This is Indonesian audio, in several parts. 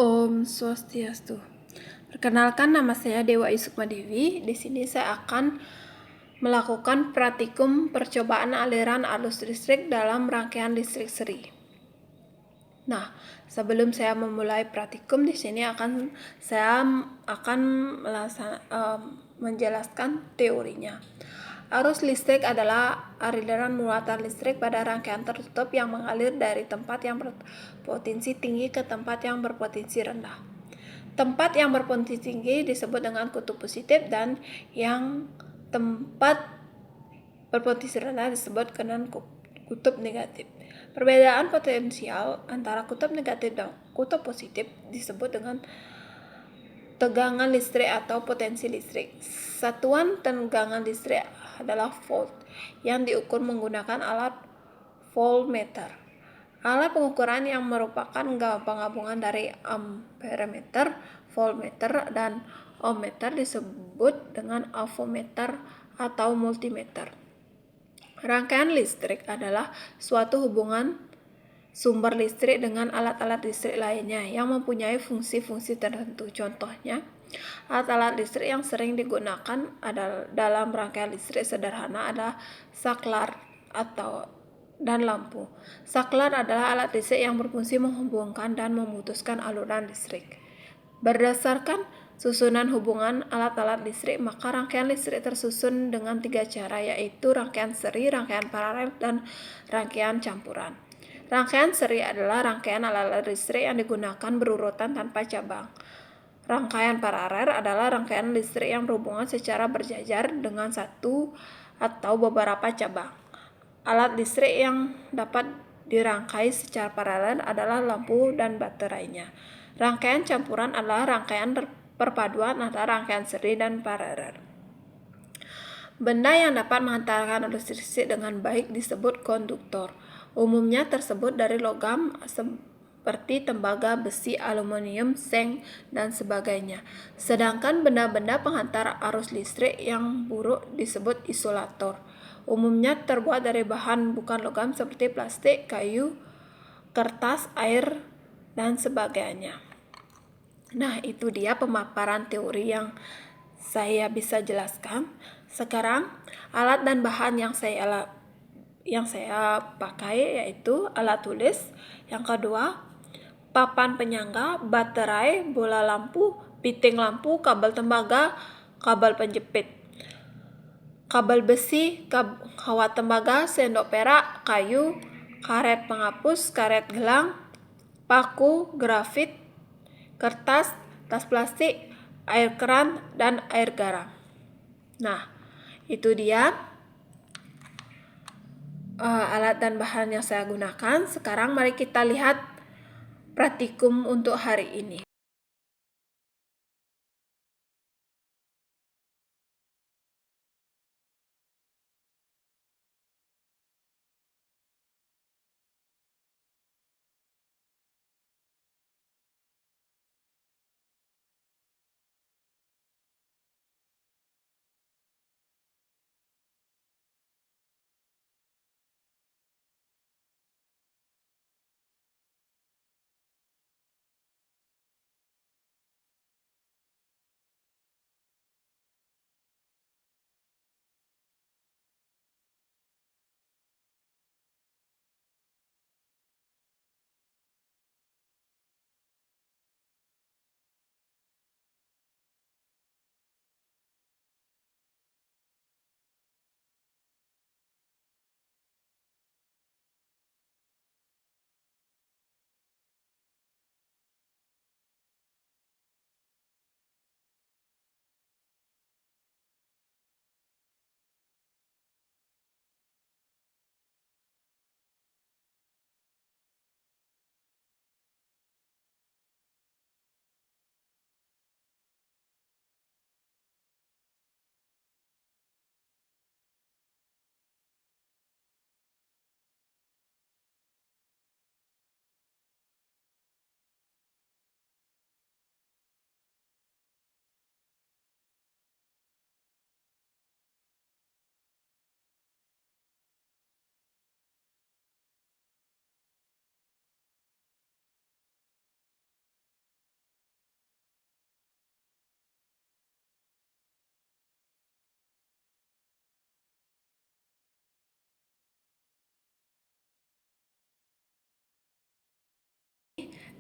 Om Swastiastu. Perkenalkan, nama saya Dewa Isukma Dewi. Di sini saya akan melakukan praktikum percobaan aliran arus listrik dalam rangkaian listrik seri. Nah, sebelum saya memulai praktikum di sini saya akan menjelaskan teorinya. Arus listrik adalah aliran muatan listrik pada rangkaian tertutup yang mengalir dari tempat yang berpotensi tinggi ke tempat yang berpotensi rendah. Tempat yang berpotensi tinggi disebut dengan kutub positif dan yang tempat berpotensi rendah disebut dengan kutub negatif. Perbedaan potensial antara kutub negatif dan kutub positif disebut dengan tegangan listrik atau potensi listrik. Satuan tegangan listrik adalah volt yang diukur menggunakan alat voltmeter. Alat pengukuran yang merupakan penggabungan dari amperemeter, voltmeter, dan ohmmeter disebut dengan avometer atau multimeter. Rangkaian listrik adalah suatu hubungan sumber listrik dengan alat-alat listrik lainnya yang mempunyai fungsi-fungsi tertentu. Contohnya, alat-alat listrik yang sering digunakan dalam rangkaian listrik sederhana adalah saklar dan lampu. Saklar adalah alat listrik yang berfungsi menghubungkan dan memutuskan aliran listrik. Berdasarkan susunan hubungan alat-alat listrik, maka rangkaian listrik tersusun dengan 3 cara, yaitu rangkaian seri, rangkaian paralel, dan rangkaian campuran. Rangkaian seri adalah rangkaian alat-alat listrik yang digunakan berurutan tanpa cabang. Rangkaian paralel adalah rangkaian listrik yang berhubungan secara berjajar dengan satu atau beberapa cabang. Alat listrik yang dapat dirangkai secara paralel adalah lampu dan baterainya. Rangkaian campuran adalah rangkaian perpaduan antara rangkaian seri dan paralel. Benda yang dapat menghantarkan arus listrik dengan baik disebut konduktor. Umumnya tersebut dari logam seperti tembaga, besi, aluminium, seng, dan sebagainya. Sedangkan benda-benda penghantar arus listrik yang buruk disebut isolator. Umumnya terbuat dari bahan bukan logam seperti plastik, kayu, kertas, air, dan sebagainya. Nah, itu dia pemaparan teori yang saya bisa jelaskan. Sekarang, alat dan bahan yang saya pakai yaitu alat tulis. Yang kedua, papan penyangga, baterai, bola lampu, piting lampu, kabel tembaga, kabel penjepit, kabel besi, kawat tembaga, sendok perak, kayu, karet penghapus, karet gelang, paku, grafit, kertas, tas plastik, air keran, dan air garam. Nah, itu dia alat dan bahan yang saya gunakan. Sekarang mari kita lihat praktikum untuk hari ini.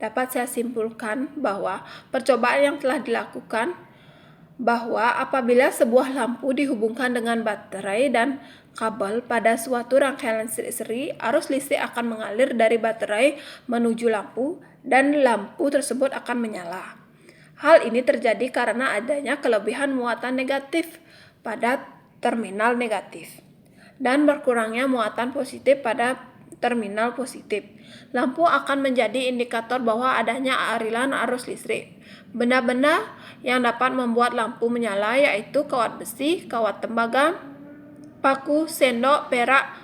dapat saya simpulkan bahwa percobaan yang telah dilakukan bahwa apabila sebuah lampu dihubungkan dengan baterai dan kabel pada suatu rangkaian listrik seri, arus listrik akan mengalir dari baterai menuju lampu dan lampu tersebut akan menyala. Hal ini terjadi karena adanya kelebihan muatan negatif pada terminal negatif dan berkurangnya muatan positif pada terminal positif. Lampu akan menjadi indikator bahwa adanya aliran arus listrik. Benda-benda yang dapat membuat lampu menyala yaitu kawat besi, kawat tembaga, paku, sendok, perak,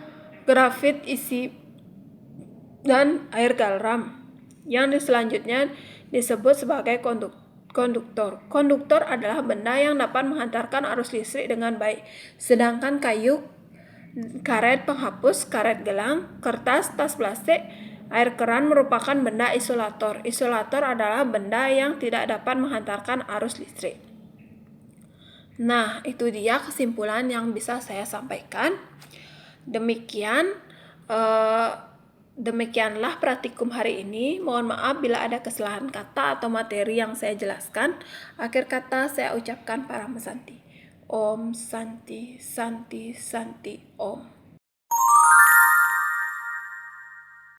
grafit isi, dan air garam. Yang selanjutnya disebut sebagai konduktor. Konduktor adalah benda yang dapat menghantarkan arus listrik dengan baik, sedangkan kayu, karet penghapus, karet gelang, kertas, tas plastik, air keran merupakan benda isolator. Isolator adalah benda yang tidak dapat menghantarkan arus listrik. Nah, itu dia kesimpulan yang bisa saya sampaikan. Demikianlah praktikum hari ini. Mohon maaf bila ada kesalahan kata atau materi yang saya jelaskan. Akhir kata saya ucapkan Paramasanti. Om Santi Santi Santi Om.